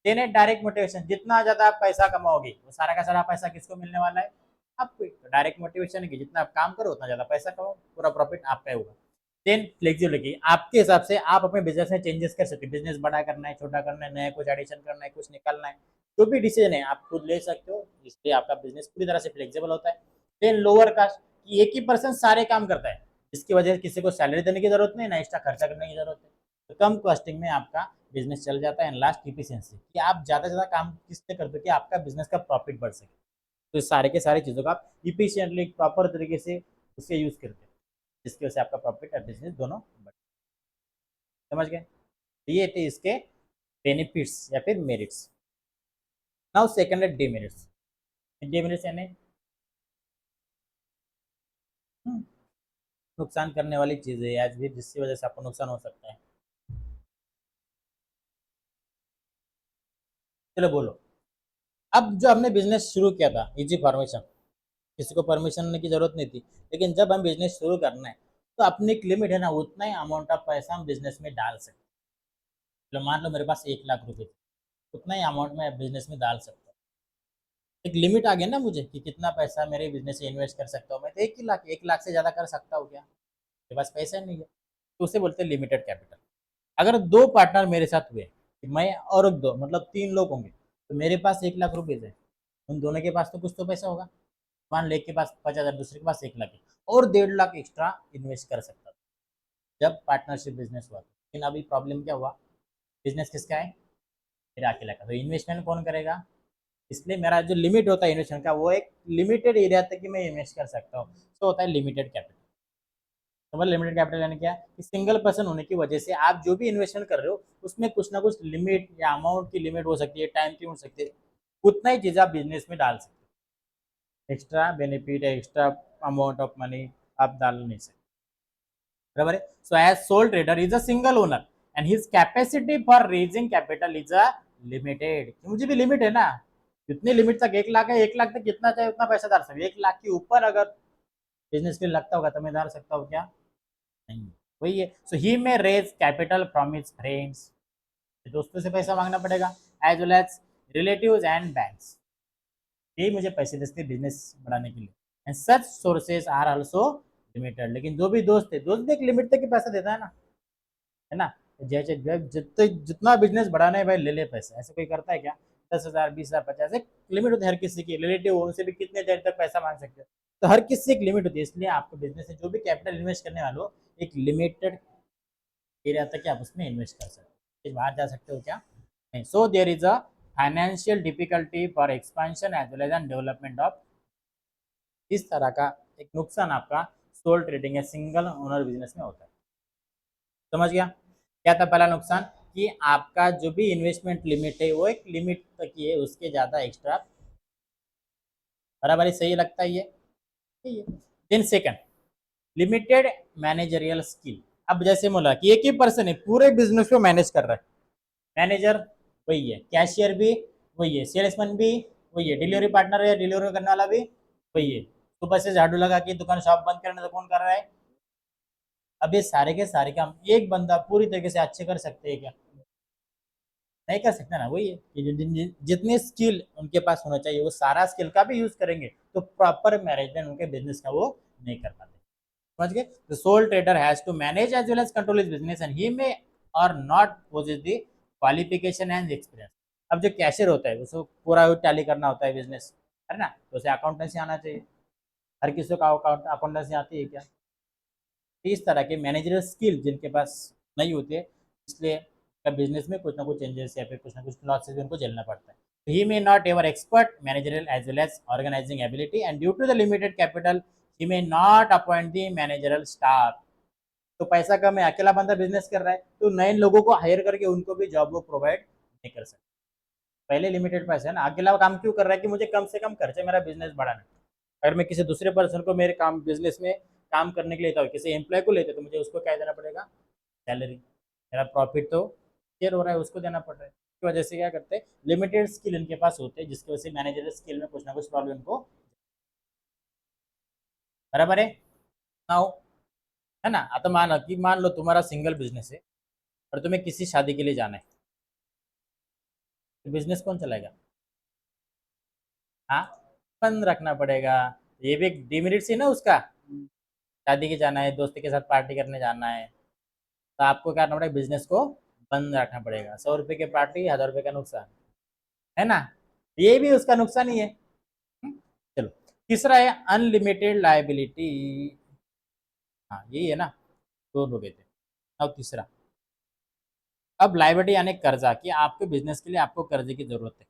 देन है डायरेक्ट मोटिवेशन, जितना ज्यादा आप पैसा कमाओगे वो सारा का सारा पैसा किसको मिलने वाला है, आपको। डायरेक्ट मोटिवेशन है कि जितना आप काम करो उतना ज्यादा पैसा कमाओ, पूरा प्रॉफिट आपका ही होगा। देन फ्लेक्सिबिलिटी, आपके हिसाब से आप अपने बिजनेस में चेंजेस कर सकते हो, बिजनेस बड़ा करना है, छोटा करना है, नया कुछ एडिशन करना है, कुछ निकालना है, जो भी डिसीजन है आप खुद ले सकते हो, इसलिए आपका बिजनेस पूरी तरह से फ्लेक्सिबल होता है। देन लोअर कास्ट, कि एक ही पर्सन सारे काम करता है, इसकी वजह से किसी को सैलरी देने की जरूरत नहीं, ना एक्स्ट्रा खर्चा करने की जरूरत है, तो कम कॉस्टिंग में आपका बिजनेस चल जाता है। एंड लास्ट इफिशियंसी, कि आप ज्यादा से ज्यादा काम किससे करते हो कि आपका बिजनेस का प्रॉफिट बढ़ सके, तो इस सारे के सारी चीजों का आप इफिशियंटली प्रॉपर तरीके से उसके यूज करते हैं, जिसकी वजह से आपका प्रॉफिट और बिजनेस दोनों बढ़े। समझ गए, तो ये थे इसके बेनिफिट्स या फिर मेरिट्स। नाउ सेकंड है डिमेरिट्स। डिमेरिट्स यानी नुकसान करने वाली चीजें आज भी जिसकी वजह से आपको नुकसान हो सकता है। चलो बोलो। अब जो हमने बिजनेस शुरू किया था इजी फॉर्मेशन, किसी को परमिशन की जरूरत नहीं थी, लेकिन जब हम बिजनेस शुरू करना है तो अपनी एक लिमिट है ना, उतना ही अमाउंट ऑफ पैसा हम बिजनेस में डाल सकते हैं। तो मान लो मेरे पास 1 लाख रुपए, उतना ही अमाउंट मैं बिजनेस में डाल सकता हूँ। एक लिमिट आ गया ना मुझे कि कितना पैसा मेरे बिजनेस में इन्वेस्ट कर सकता हूँ मैं, तो 1 ही लाख, 1 लाख से ज्यादा कर सकता हूँ क्या, मेरे पास पैसा नहीं है, तो उसे बोलते हैं लिमिटेड कैपिटल। अगर दो पार्टनर मेरे साथ हुए, मैं और दो मतलब 3 लोग होंगे, तो मेरे पास 1 लाख रुपए है, उन दोनों के पास तो कुछ तो पैसा होगा। मान ले के पास 50,000, दूसरे के पास 1 लाख है, और 1.5 लाख एक्स्ट्रा इन्वेस्ट कर सकता था जब पार्टनरशिप बिजनेस हुआ। लेकिन अभी प्रॉब्लम क्या हुआ, बिजनेस किसका है, मेरा अकेला का, तो इन्वेस्टमेंट कौन करेगा, इसलिए मेरा जो लिमिट होता है इन्वेस्टमेंट का वो एक लिमिटेड एरिया तक ही मैं इन्वेस्ट कर सकता हूँ, तो होता है लिमिटेड कैपिटल। तो मतलब लिमिटेड कैपिटल यानी क्या कि सिंगल पर्सन होने की वजह से आप जो भी इन्वेस्टमेंट कर रहे हो उसमें कुछ ना कुछ लिमिट या अमाउंट की लिमिट हो सकती है, टाइम की हो सकती है, उतना ही चीज आप बिजनेस में डाल सकते हो। एक्स्ट्रा बेनिफिट या एक्स्ट्रा अमाउंट ऑफ मनी आप डाल नहीं सकते, बराबर है। So as sole trader is a single owner and his capacity for raising capital is a limited. मुझे भी लिमिट है ना, कितनी लिमिट तक, 1 लाख है, 1 लाख तक कितना चाहिए उतना पैसा डाल सकते, 1 लाख के ऊपर अगर बिजनेस के लिए लगता होगा तो मैं डाल सकता हूँ क्या? नहीं, वही है। So he may raise capital from his friends, दोस्तों से पैसा मांगना पड़ेगा, as well as relatives and banks, यही मुझे पैसे देते बिजनेस बढ़ाने के लिए। And such sources are also limited, लेकिन जो भी दोस्त है, दोस्त भी एक लिमिट तक ही पैसा देता है ना। जैसे जितने जितना बिजनेस बढ़ाना है भाई ले ले पैसा, ऐसे कोई करता है क्या? 10,000 20,000 50, एक लिमिट होती है हर किसी की, रिलेटिव उनसे भी कितने देर तक पैसा मांग सकते हो, तो हर किसी की एक लिमिट होती है। इसलिए आपको बिजनेस में जो भी कैपिटल इन्वेस्ट करने वाले हो, एक लिमिटेड एरिया तक आप उसमें इन्वेस्ट कर सकते हो, बाहर जा सकते हो क्या? नहीं। So there is a financial difficulty for expansion as well as development of, इस तरह का एक नुकसान आपका सोल ट्रेडिंग या सिंगल ओनर बिजनेस में होता है। समझ गया? क्या था पहला नुकसान? कि आपका जो भी इन्वेस्टमेंट लिमिट है वो एक लिमिट तक ही है, उसके ज्यादा एक्स्ट्रा बराबर सही लगता है ये, सही है। Then second, limited managerial skill. अब जैसे बोला कि एक ही पर्सन है पूरे बिजनेस को मैनेज कर रहा है, मैनेजर वही है, कैशियर भी वही है, सेल्समैन भी वही है, डिलीवरी पार्टनर है, डिलीवरी करने वाला भी वही है, सुबह से झाड़ू लगा के दुकान शॉप बंद करने तो कौन कर रहा है? अब ये सारे के सारे काम एक बंदा पूरी तरीके से अच्छे कर सकते हैं क्या? नहीं कर सकता ना, वही है कि जितने स्किल उनके पास होना चाहिए वो सारा स्किल का भी यूज करेंगे तो प्रॉपर मैनेजमेंट उनके बिजनेस का वो नहीं कर पाते। समझ गए? The sole trader has to manage as well as control his business and he may और not possess the qualification and experience. अब जो कैशियर होता है उसको पूरा टैली करना होता है बिजनेस, है ना, तो उसे अकाउंटेंसी आना चाहिए। हर किसी को अकाउंटेंसी आती है क्या? इस तरह के मैनेजरियल स्किल जिनके पास नहीं होते, इसलिए बिजनेस में कुछ ना कुछ चेंजेस या फिर कुछ ना कुछ लॉसेस उनको झेलना पड़ता है। He may not ever expert managerial as well as organising ability and due to the limited capital he may not appoint the managerial staff. तो पैसा कम है, अकेला बंदा बिजनेस कर रहा है, तो नए लोगों को हायर करके उनको भी जॉब वो प्रोवाइड नहीं कर सकते। पहले लिमिटेड पैसा है ना, अकेला काम क्यों कर रहा है कि मुझे कम से कम खर्चे मेरा बिजनेस बढ़ाना। अगर मैं किसी दूसरे पर्सन को मेरे काम बिजनेस में काम करने के लिए लेता हूँ, किसी एम्प्लॉय को लेते तो मुझे उसको क्या देना पड़ेगा? सैलरी। मेरा प्रॉफिट तो शेयर हो रहा है उसको देना पड़ रहा है, इसकी वजह से क्या करते हैं, लिमिटेड स्किल इनके पास होते हैं जिसकी वजह से मैनेजर स्किल में कुछ ना कुछ प्रॉब्लम इनको, बराबर है ना हो, है ना। आता मान लो तुम्हारा सिंगल बिजनेस है और तुम्हें किसी शादी के लिए जाना है, तो बिजनेस कौन चलाएगा? हाँ, बंद रखना पड़ेगा। ये भी एक डिमेरिट ही ना उसका, शादी के जाना है, दोस्त के साथ पार्टी करने जाना है, तो आपको क्या करना पड़ेगा, बिजनेस को बंद रखना पड़ेगा। 100 रुपए की पार्टी, 1000 रुपए का नुकसान, है ना, ये भी उसका नुकसान ही है। हम्म, चलो तीसरा है अनलिमिटेड लाइबिलिटी। हाँ यही है ना, दो हो गए थे। अब तीसरा, अब लाइबिलिटी यानी कर्जा, कि आपके बिजनेस के लिए आपको कर्जे की जरूरत है,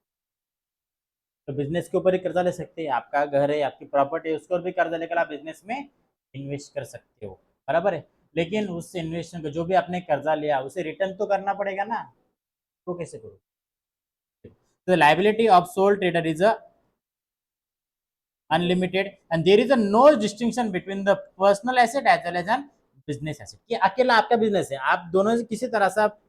तो बिजनेस के ऊपर ही कर्जा ले सकते हैं। आपका घर है, आपकी प्रॉपर्टी है, उसके ऊपर भी कर्जा लेकर आप बिजनेस में इन्वेस्ट कर सकते हो, बराबर है। लेकिन उस इन्वेस्टमेंट को जो भी आपने कर्जा लिया उसे रिटर्न तो करना पड़ेगा ना, वो कैसे करो? तो liability of sole trader is unlimited and there is a no distinction between the personal asset as well as an business asset, कि अकेला आपका बिजनेस है, आप दोनों से किसी तरह से आप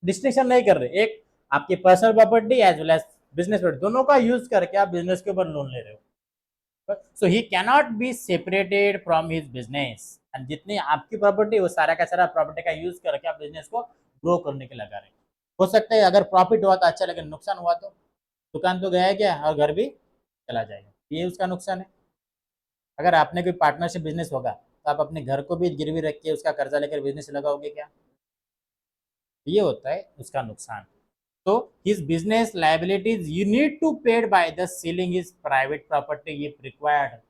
डिस्टिंक्शन नहीं कर रहे, एक आपकी personal property as well as business property, दोनों का यूज करके आप बिजनेस के ऊपर लोन ले रहे हो। So he cannot be separated from his business, and जितनी आपकी प्रॉपर्टी वो सारा का सारा प्रॉपर्टी का यूज करके आप बिजनेस को ग्रो करने के लगा रहे हैं। हो सकता है अगर प्रॉफिट हुआ तो अच्छा, लेकिन नुकसान हुआ तो दुकान तो गया क्या और घर भी चला जाएगा, ये उसका नुकसान है। अगर आपने कोई पार्टनरशिप बिजनेस होगा तो आप अपने घर को भी गिरवी रख के उसका कर्जा लेकर बिजनेस लगाओगे क्या? ये होता है उसका नुकसान। तो his business liabilities you need to paid by the selling is private property if required.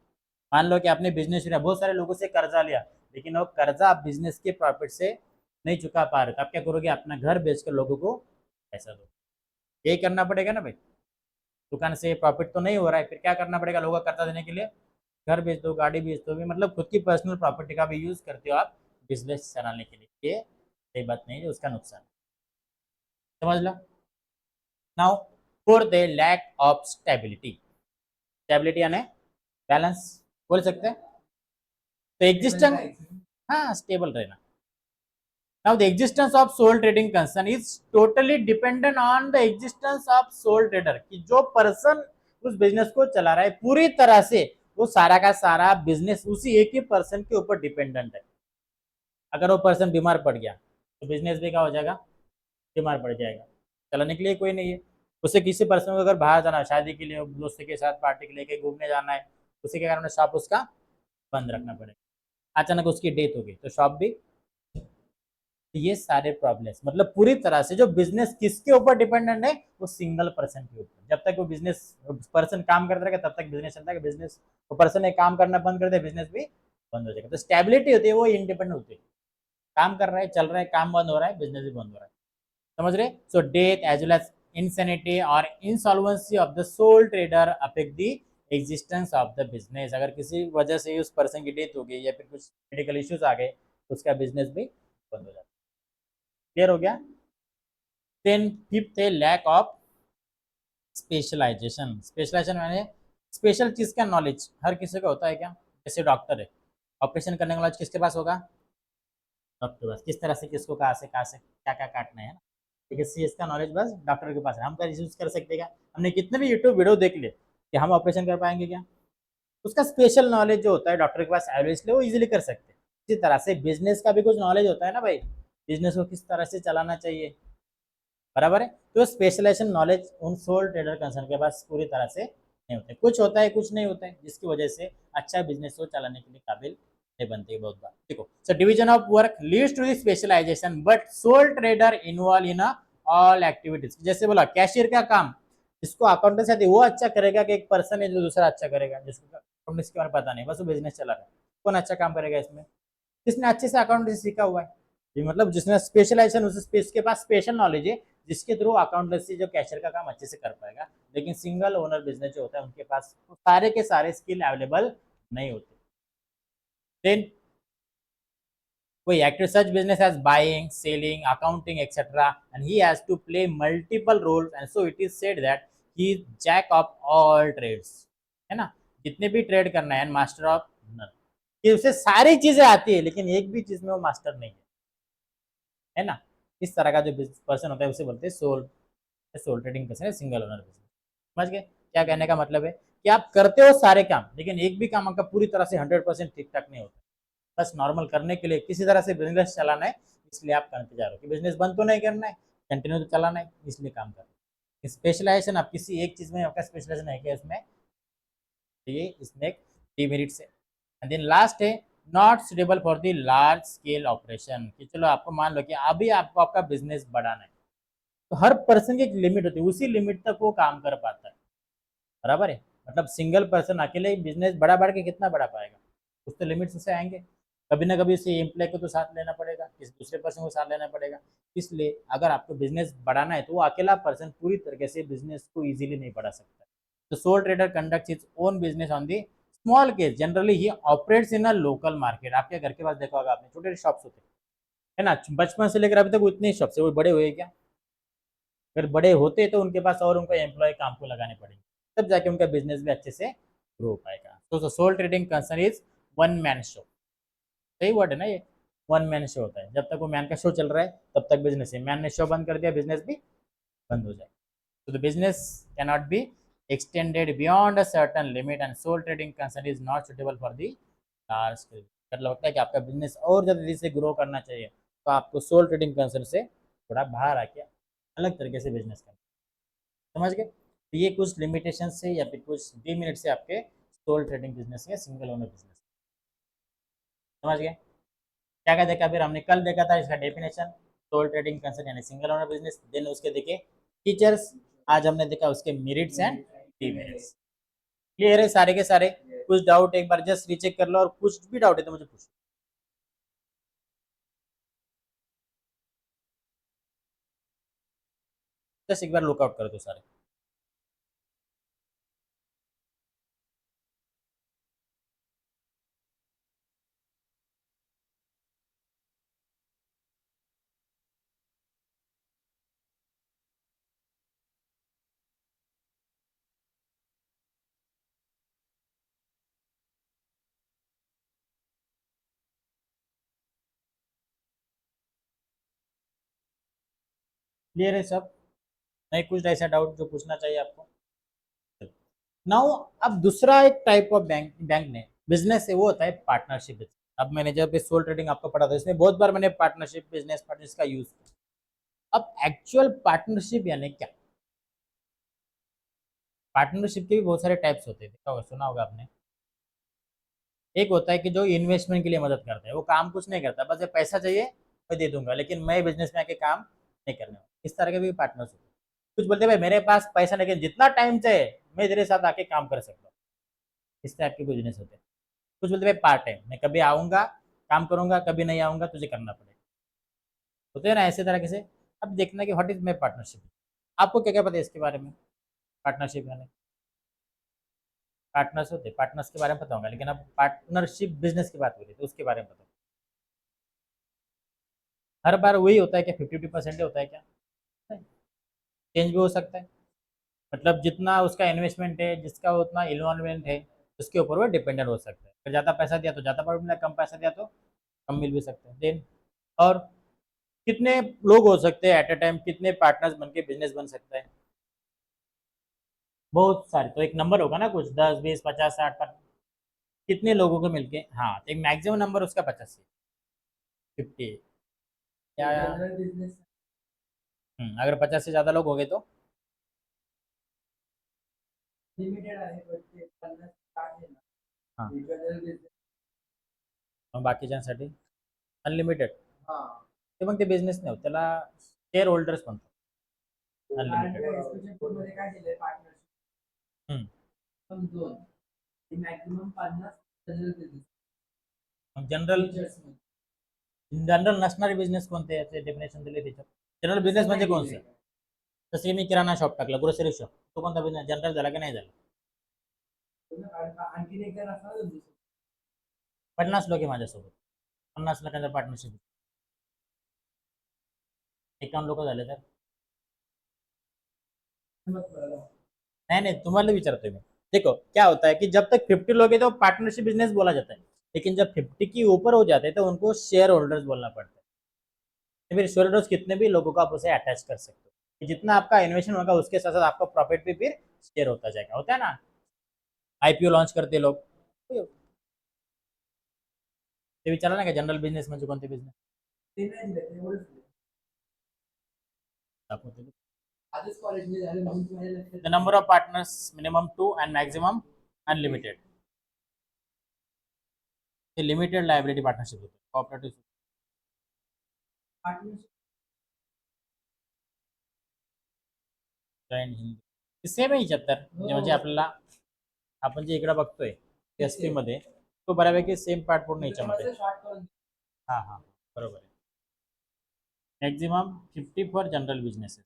मान लो कि आपने बिजनेस लिया, बहुत सारे लोगों से कर्जा लिया, लेकिन वो कर्जा आप बिजनेस के प्रॉफिट से नहीं चुका पा रहे, तो आप क्या करोगे, अपना घर बेचकर लोगों को पैसा दो, यही करना पड़ेगा ना भाई। दुकान से प्रॉफिट तो नहीं हो रहा है, फिर क्या करना पड़ेगा लोगों का कर्जा देने के लिए? घर बेच दो, गाड़ी बेच दो, मतलब खुद की पर्सनल प्रॉपर्टी का भी यूज करते हो आप बिजनेस चलाने के लिए, ये सही बात नहीं है, उसका नुकसान है। समझ लो। नाउ फोर्थ है लैक ऑफ स्टेबिलिटी। स्टेबिलिटी यानी बैलेंस बोल सकते हैं। तो एग्जिस्टेंस, हाँ स्टेबल रहना। Now the existence of sole trading concern is totally dependent on the existence of sole trader, कि जो पर्सन उस बिजनेस को चला रहा है पूरी तरह से वो सारा का सारा बिजनेस उसी एक ही पर्सन के ऊपर डिपेंडेंट है। अगर वो पर्सन बीमार पड़ गया तो बिजनेस भी क्या हो जाएगा, बीमार पड़ जाएगा, चलाने के लिए कोई नहीं है। उसे किसी पर्सन को अगर बाहर जाना है शादी के लिए, दोस्तों के साथ पार्टी के लिए कहीं घूमने जाना है, उसी के कारण शॉप उसका बंद रखना पड़ेगा। अचानक उसकी डेथ हो गई तो शॉप भी। ये सारे प्रॉब्लम्स मतलब पूरी तरह से जो बिजनेस किसके ऊपर डिपेंडेंट है, वो सिंगल पर्सन के ऊपर। जब तक वो बिजनेस पर्सन काम करता रहेगा तब तक बिजनेस चलता है, बिजनेस वो पर्सन ने काम करना बंद कर दिया बिजनेस भी बंद हो जाएगा। तो स्टेबिलिटी होती है वो इंडिपेंडेंट होती है, काम कर रहा है चल रहा है, काम बंद हो रहा है बिजनेस भी बंद हो रहा है। समझ रहे। So death as well as insanity और insolvency of the sole trader affect the existence of the business. अगर किसी वजह से उस पर्सन की डेथ हो गई या फिर कुछ मेडिकल इश्यूज आ गए तो उसका बिजनेस भी बंद हो जाता है। क्लियर हो गया। देन फिफ्थ है लैक ऑफ स्पेशलाइजेशन। स्पेशलाइजेशन माने स्पेशल चीज का नॉलेज हर किसी का होता है क्या। जैसे डॉक्टर है, ऑपरेशन करने का नॉलेज किसके पास होगा, डॉक्टर के पास, किस तरह से किसको कहाँ से क्या क्या काटना है ना, ठीक है, सी इसका नॉलेज बस डॉक्टर के पास है। हम क्या यूज कर सकते हैं क्या, हमने कितने भी यूट्यूब वीडियो देख लिए कि हम ऑपरेशन कर पाएंगे क्या। उसका स्पेशल नॉलेज जो होता है डॉक्टर के पास अवेलेबल, इसलिए वो इजीली कर सकते हैं। इसी तरह से बिजनेस का भी कुछ नॉलेज होता है ना भाई, बिजनेस को किस तरह से चलाना चाहिए, बराबर है। तो स्पेशलाइजेशन नॉलेज उन सोल ट्रेडर कंसर्न के पास पूरी तरह से नहीं होते, कुछ होता है कुछ नहीं होता है, जिसकी वजह से अच्छा बिजनेस को चलाने के लिए काबिल नहीं बनते बहुत बार। देखो so division of work leads to the specialisation but sole trader involve in all activities. जैसे बोला कैशियर का काम जिसको अकाउंटेंसी आती है वो अच्छा करेगा कि एक पर्सन है जो दूसरा अच्छा करेगा, जिसको अकाउंटेंसी के बारे में पता नहीं, बस वो बिजनेस चला रहा है, कौन अच्छा काम करेगा इसमें, जिसने अच्छे से अकाउंटेंसी सीखा हुआ है, मतलब जिसने स्पेशलाइजेशन उसके पास स्पेशल नॉलेज है, जिसके थ्रू अकाउंटेंसी जो कैशियर का काम अच्छे से कर पाएगा। लेकिन सिंगल ओनर बिजनेस जो होता है उनके पास सारे के सारे स्किल अवेलेबल नहीं होते। देन कोई active such business as buying, selling, accounting, etc. And he has to play multiple roles, and so it is said that he is jack of all trades, है ना, जितने भी ट्रेड करना है master of none, कि उसे सारी चीजें आती है लेकिन एक भी चीज में वो मास्टर नहीं है ना। इस तरह का जो पर्सन होता है उसे बोलते हैं सोल, सोल ट्रेडिंग पर्सन है, सिंगल ओनर बिजनेस। समझ गए क्या कहने का मतलब है, कि आप करते हो सारे काम लेकिन एक भी काम आपका पूरी तरह से 100% ठीक ठाक नहीं होता, बस नॉर्मल करने के लिए किसी तरह से बिजनेस चलाना है, इसलिए आप करते जा रहे हो कि बिजनेस बंद तो नहीं करना है, कंटिन्यू तो चलाना है, इसलिए काम कर रहे हो। स्पेशलाइजेशन आप किसी एक चीज में आपका स्पेशलाइजेशन है क्या इसमें, तो ये इसमें एक डिमेरिट्स है। एंड देन लास्ट है not suitable for the large scale operation, कि चलो आपको मान लो कि अभी आपको आपका बिजनेस बढ़ाना है, तो हर पर्सन की एक लिमिट होती है, उसी लिमिट तक वो काम कर पाता है, बराबर है। मतलब सिंगल पर्सन अकेले बिजनेस बड़ा बढ़ के कितना बढ़ा पाएगा, कुछ तो लिमिट्स उसे आएंगे, कभी ना कभी उसे एम्प्लॉय को तो साथ लेना पड़ेगा, किसी दूसरे पर्सन को साथ लेना पड़ेगा। इसलिए अगर आपको बिजनेस बढ़ाना है तो वो अकेला पर्सन पूरी तरीके से बिजनेस को इजीली नहीं बढ़ा सकता। तो soul trader conducts its own business on the small case, generally he operates in a local market. आपके घर के पास देखा होगा आपने छोटे शॉप्स होते है ना, बचपन से लेकर अभी तक उतने शॉप्स है, वो बड़े हुए क्या, अगर बड़े होते तो उनके पास और उनको एम्प्लॉय काम को लगाने पड़ेंगे, तब जाके उनका बिजनेस भी अच्छे से ग्रो हो पाएगा। तो sole trading concern is one man show, सही वर्ड है ना ये, वन मैन शो होता है, जब तक वो मैन का शो चल रहा है तब तक बिजनेस है, मैन ने शो बंद कर दिया बिजनेस भी बंद हो जाएगा। तो the business cannot be extended beyond a certain limit and sole trading concern is not suitable for the large scale. मतलब लगता है कि आपका बिजनेस और जल्दी से ग्रो करना चाहिए तो आपको सोल ट्रेडिंग कंसर्न से थोड़ा बाहर आके अलग तरीके से बिजनेस करना। समझ गए। तो ये कुछ लिमिटेशन से या फिर कुछ डिमेरिट से आपके सोल ट्रेडिंग बिजनेस या सिंगल ओनर बिजनेस। समझ गए क्या क्या देखा, फिर हमने कल देखा था इसका डेफिनेशन, सोल ट्रेडिंग कंसर्न यानी सिंगल ओनर बिजनेस, देन उसके देखे फीचर्स, आज हमने देखा उसके मेरिट्स एंड डिमेरिट्स। क्लियर है सारे के सारे, कुछ डाउट एक बार जस्ट रीचेक कर लो, और कुछ भी डाउट है तो मुझे पूछो, जस्ट एक बार लुकआउट कर दो सारे। क्लियर है सब? नहीं कुछ ऐसा डाउट जो पूछना चाहिए आपको? नाउ अब दूसरा एक टाइप ऑफ बैंक ने बिजनेस है, वो होता है पार्टनरशिप बिजनेस। अब मैंने जब सोल ट्रेडिंग आपको पढ़ा था इसमें बहुत बार मैंने पार्टनरशिप बिजनेस पार्टनर्स का यूज किया। अब एक्चुअल पार्टनरशिप यानी क्या? पार्टनरशिप के भी बहुत सारे टाइप्स होते हैं, देखा होगा, सुना होगा आपने। एक होता है कि जो इन्वेस्टमेंट के लिए मदद करता है, वो काम कुछ नहीं करता, बस ये पैसा चाहिए मैं दे दूंगा, लेकिन मैं बिजनेस में आके काम नहीं करने वाला। इस तरह के भी पार्टनर्स होते हैं। कुछ बोलते हैं भाई मेरे पास पैसा नहीं, लेकिन जितना टाइम चाहे मैं तेरे साथ आके काम कर सकता हूँ। इस टाइप के बिजनेस होते हैं। कुछ बोलते हैं भाई पार्ट टाइम, मैं कभी आऊंगा काम करूंगा, कभी नहीं आऊंगा तुझे करना पड़ेगा। होते हैं ना ऐसे तरह के से। अब देखना कि व्हाट इज माई पार्टनरशिप। आपको क्या क्या पता है इसके बारे में? पार्टनरशिप यानी पार्टनर्स होते, पार्टनर्स के बारे में पता होगा, लेकिन अब पार्टनरशिप बिजनेस की बात हो रही है तो उसके बारे में पता। हर बार वही होता है क्या? 50-50% होता है क्या? चेंज भी हो सकता है। मतलब जितना उसका इन्वेस्टमेंट है, जिसका उतना इन्वॉल्वमेंट है, उसके ऊपर वो डिपेंडेंट हो सकता है। अगर ज़्यादा पैसा दिया तो ज़्यादा प्रॉफिट मिला, कम पैसा दिया तो कम मिल भी सकता है। देन और कितने लोग हो सकते हैं एट अ टाइम, कितने पार्टनर्स बन के बिजनेस बन सकता है? बहुत सारे। तो एक नंबर होगा ना, कुछ 10, 20, 50, 60 पर कितने लोगों को मिलके, हाँ, तो एक मैक्सिमम नंबर उसका 50 है, 50। क्या? अगर 50 से ज़्यादा लोग हो गए तो हाँ, मग बाकीच्यांसाठी अनलिमिटेड. ते मग ते बिझनेस नाही होत, त्याला शेअर होल्डर्स म्हणतात. अनलिमिटेड. जनरल जनरल नसणारे बिझनेस कोणते याचे डेफिनेशन दिले त्याच्यात? जनरल बिझनेस म्हणजे कोणतं? जसे मी किराणा शॉप टाकला, ग्रोसरी शॉप, तो कोणता बिझनेस? जनरल झाला की नाही झाला? 50 लोक आहे माझ्यासोबत, 50 लाखांचा पार्टनरशिप, 51 लोक झाले तर? नहीं नहीं, तुम्हारे विचारते मैं। देखो क्या होता है कि जब तक 50 लोग हैं तो पार्टनरशिप बिजनेस बोला जाता है, लेकिन जब 50 की ऊपर हो जाते हैं तो उनको शेयर होल्डर्स बोलना पड़ता है। तो फिर शेयर होल्डर्स कितने भी लोगों को आप उसे अटैच कर सकते हो, कि जितना आपका इन्वेस्टमेंट होगा उसके साथ साथ आपका प्रॉफिट भी फिर शेयर होता जाएगा। होता है ना, आईपीओ लॉन्च करते लोग, ते विचारा ना, का जनरल बिझनेस म्हणजे कोणते बिझनेस दाखवते? The number of partners minimum 2 and maximum unlimited. हे लिमिटेड लायबिलिटी पार्टनरशिप होते, कॉपरेटिव्ह. जॉईंट हिंदी सेम आहे याच्यात, म्हणजे आपल्याला आपण जे इकडे बघतोय एस टी मध्ये, तो बऱ्यापैकी सेम पार्ट पूर्ण याच्यामध्ये. हा हा, बरोबर आहे. Maximum 50 for general businesses.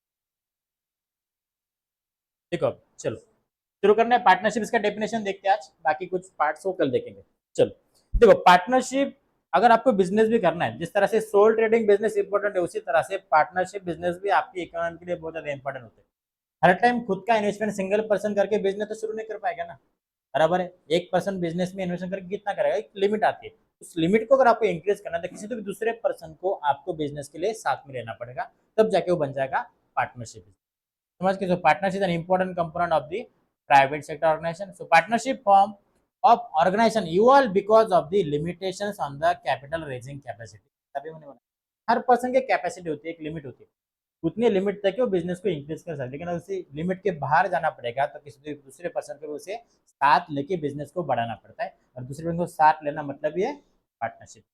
देखो अब चलो शुरू करना है पार्टनरशिप, इसका डेफिनेशन देखते हैं आज, बाकी कुछ पार्ट्स को कल देखेंगे। चलो देखो पार्टनरशिप, अगर आपको बिजनेस भी करना है, जिस तरह से सोल ट्रेडिंग बिजनेस इंपॉर्टेंट है, उसी तरह से पार्टनरशिप बिजनेस भी आपकी इकोनॉमी के लिए बहुत ज्यादा इंपॉर्टेंट होते हैं। हर टाइम खुद का इन्वेस्टमेंट सिंगल पर्सन करके बिजनेस तो शुरू नहीं कर पाएगा ना, बराबर है। एक पर्सन बिजनेस में इन्वेस्टमेंट करके कितना करेगा? एक लिमिट आती है, उस लिमिट को अगर आपको इंक्रीज करना है तो किसी तो भी दूसरे पर्सन को आपको बिजनेस के लिए साथ में लेना पड़ेगा, तब जाके वो बन जाएगा पार्टनरशिप। समझ के? सो partnership is an important component of the private sector organization. So partnership form of organization evolved because of the limitations on the capital raising capacity. तभी मैंने बोला हर पर्सन की कैपेसिटी होती है, एक लिमिट होती है, उतनी लिमिट तक वो बिजनेस को इंक्रीज कर सकते हैं, लेकिन उसी लिमिट के बाहर जाना पड़ेगा तो किसी दूसरे पर्सन को उसे साथ लेके बिजनेस को बढ़ाना पड़ता है, और दूसरे पर्सन को साथ लेना मतलब ये partnership.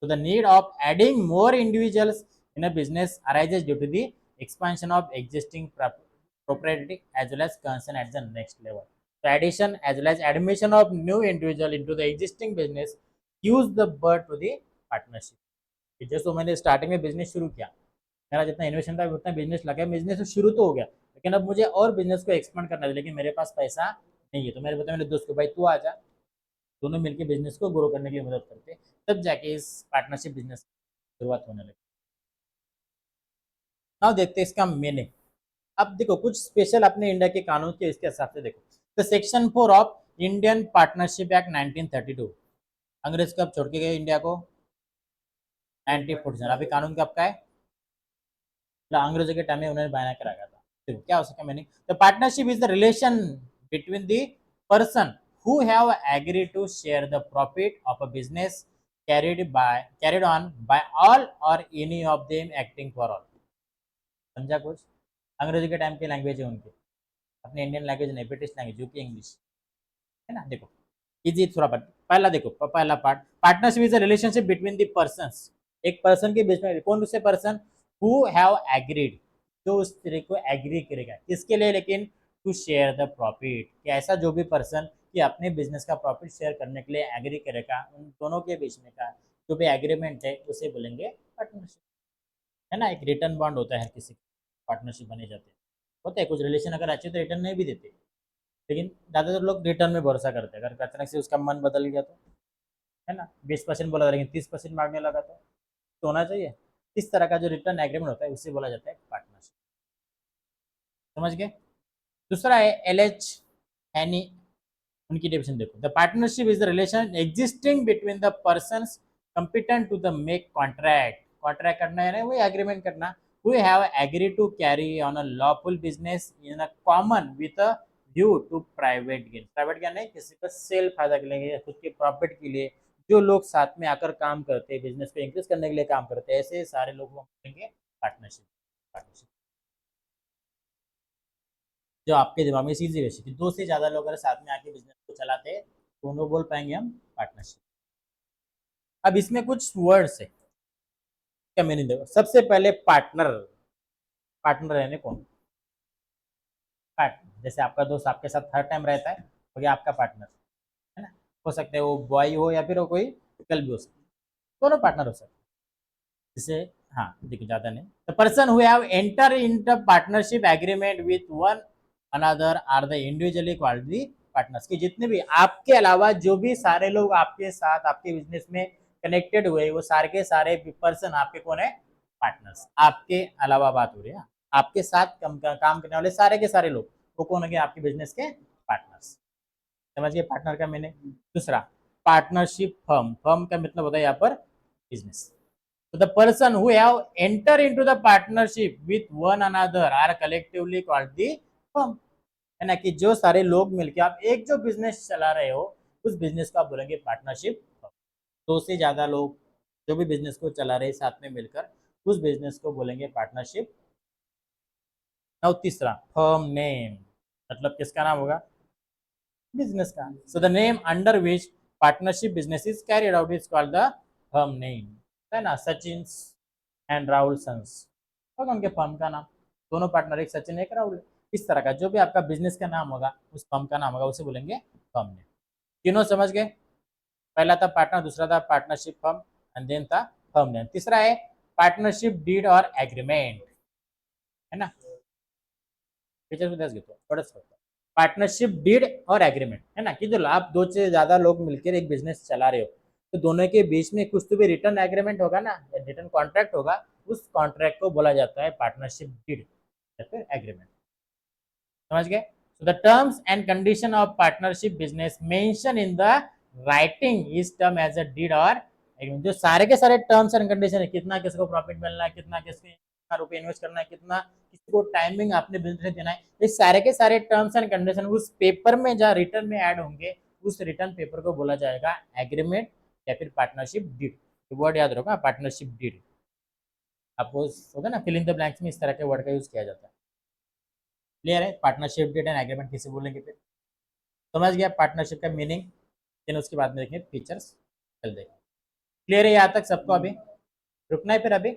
So the need of adding more individuals in a business arises due to the expansion of existing proprietary as well as concern at the next level. So addition as well as admission of new individual into the existing business gives the birth to the partnership. जैसे मैंने starting में business शुरू किया, मेरा जितना investment था उतना business लगा, बिजनेस तो शुरू तो हो गया, लेकिन अब मुझे और बिजनेस को एक्सपांड करना है, लेकिन मेरे पास पैसा नहीं है, तो मैंने बताया मेरे दोस्त को, भाई तू आ जा, दोनों मिलकर बिजनेस को ग्रो करने के लिए मदद करते, तब जाके इस पार्टनरशिप बिजनेस शुरुआत होने लगी। नाउ देखते हैं इसका मीनिंग। अब देखो कुछ स्पेशल अपने इंडिया के कानून के इसके हिसाब से देखो, तो section 4 of Indian partnership act 1932, अंग्रेज कब छोड़ के गए इंडिया को? 1947। अभी कानून कब का है? अंग्रेजों के टाइम में उन्होंने बना के रखा था। देखो क्या हो सकता है meaning, the partnership is the relation between the person who have agreed to share the profit of a business carried on by all or any of them acting for all। समझा कुछ? अंग्रेजी के टाइम की language है उनकी, अपनी Indian language नहीं, British language जो कि इंग्लिश है ना। देखो इजी थोड़ा पार्ट, पहला देखो पहला part, partnership is a relationship between the persons, एक पर्सन के बीच में, कौन से पर्सन, हु हैव एग्रीड, जो उस तरह को एग्री करेगा किसके लिए, लेकिन टू शेयर द प्रॉफिट, कि ऐसा जो भी पर्सन कि अपने बिजनेस का प्रॉफिट शेयर करने के लिए एग्री करेगा, उन दोनों के बीच में का जो भी एग्रीमेंट है उसे बोलेंगे पार्टनरशिप, है ना। एक रिटर्न बॉन्ड होता है किसी पार्टनरशिप बने जाते हैं, होते हैं कुछ रिलेशन अगर अच्छे तो रिटर्न नहीं भी देते, लेकिन ज़्यादातर लोग रिटर्न में भरोसा करते हैं, अगर अचानक से उसका मन बदल गया तो, है ना, 20% बोला था लेकिन 30% मांगने लगा तो होना चाहिए। इस तरह का जो रिटर्न एग्रीमेंट होता है उसे बोला जाता है पार्टनरशिप। समझ गए? दूसरा है एल एच एनी, उनकी डेफिनेशन देखो, the partnership is the relation existing between the persons competent to the make contract, contract करना है ना, वही एग्रीमेंट करना, who have agreed to carry on a lawful business in a common with a view to private gain, private gain नहीं, किसी का cell फायदा के लिए, खुद के प्रॉफिट के लिए जो लोग साथ में आकर काम करते हैं, बिजनेस को इंक्रीज करने के लिए काम करते हैं, ऐसे सारे लोग को बोलेंगे पार्टनरशिप। पार्टनरशिप जो आपके दिमाग में सीधी रेसिपी, दो से ज्यादा लोग अगर साथ में आके बिजनेस को चलाते हैं तो उनको बोल पाएंगे हम पार्टनरशिप। अब इसमें कुछ वर्ड्स है, क्या मीनिंग देखो, सबसे पहले पार्टनर, पार्टनर यानी कौन, पार्टनर जैसे आपका दोस्त आपके साथ हर टाइम रहता है, हो गया आपका पार्टनर, है ना। हो सकता है वो बॉय हो या फिर वो कोई गर्ल भी हो सकती है, दोनों पार्टनर हो सकते हैं। जैसे हाँ देखो ज्यादा नहीं, the person who have enter in the partnership agreement with one another are the individually called the partners, की जितने भी आपके अलावा जो भी सारे लोग आपके साथ आपके बिजनेस में कनेक्टेड हुए वो सारे के सारे पर्सन आपके कौन है, पार्टनर्स। आपके अलावा बात हो रही है, आपके साथ काम करने वाले सारे के सारे लोग वो कौन हो गए, आपके बिजनेस के पार्टनर्स। समझिए पार्टनर का मैंने। दूसरा पार्टनरशिप फर्म, फर्म का मतलब होता है यहाँ पर business. So the person who have enter into the partnership with one another are collectively called the firm, है ना, कि जो सारे लोग मिलके आप एक जो बिजनेस चला रहे हो उस बिजनेस को आप बोलेंगे पार्टनरशिप। दो से ज्यादा लोग जो भी बिजनेस को चला रहे हैं साथ में मिलकर उस बिजनेस को बोलेंगे पार्टनरशिप। और तीसरा फर्म नेम, मतलब किसका नाम होगा, बिजनेस का। So the name under which partnership business is carried out is called the firm name, है ना। सचिन एंड राहुल सन्स होगा उनके फर्म का नाम, दोनों पार्टनर एक सचिन एक राहुल। इस तरह का जो भी आपका बिजनेस का नाम होगा उस फर्म का नाम होगा उसे बोलेंगे फर्म नेम। तीनों समझ गए, पहला था पार्टनर, दूसरा था पार्टनरशिप फर्म एंड देन था फर्म नेम, तीसरा है पार्टनरशिप डीड और एग्रीमेंट, है ना। फीचर को थोड़ा पार्टनरशिप डीड और एग्रीमेंट, है ना, कि जो आप दो से ज्यादा लोग मिलकर एक बिजनेस चला रहे हो तो दोनों के बीच में कुछ तो भी रिटर्न एग्रीमेंट होगा ना, या रिटर्न कॉन्ट्रैक्ट होगा, उस कॉन्ट्रैक्ट को बोला जाता है पार्टनरशिप डीड या फिर एग्रीमेंट। समझ गए? So the terms and condition of partnership business mention in the writing is term as a deed और एग्रीमेंट, जो सारे के सारे टर्म्स एंड कंडीशन है, कितना किसको प्रॉफिट मिलना है, कितना कितना रुपये इन्वेस्ट करना है, कितना किसी को टाइमिंग अपने बिजनेस में देना है, ये सारे के सारे टर्म्स एंड कंडीशन उस पेपर में जहाँ रिटर्न में ऐड होंगे उस रिटर्न पेपर को बोला जाएगा एग्रीमेंट या फिर पार्टनरशिप डीड। वर्ड याद रखो, पार्टनरशिप डीड। आपको होगा ना फिल इन द ब्लैंक्स में इस तरह के वर्ड का यूज किया जाता है। क्लियर है? पार्टनरशिप डीड एंड एग्रीमेंट किसे बोलेंगे फिर, समझ गया पार्टनरशिप का मीनिंग। फिर उसके बाद में देखेंगे फीचर्स, चल देखें। क्लियर है यहाँ तक सबको? अभी रुकना है फिर, अभी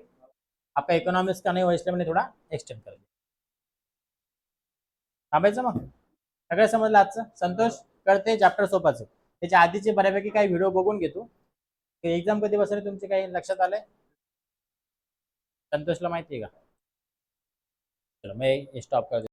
आपका इकोनॉमिक्स का नहीं हो इसलिए मैंने थोड़ा एक्सटेंड कर दिया। हा भाई समज सगळं समजलं आजचं? संतोष कळते चॅप्टर सोपाचं, त्याच्या आधीचे बऱ्यापैकी काही व्हिडिओ बघून घेतो, एक्झाम कधी बसले तुमचे काही लक्षात आलंय? संतोषला माहिती आहे का? चलो मैं स्टॉप कर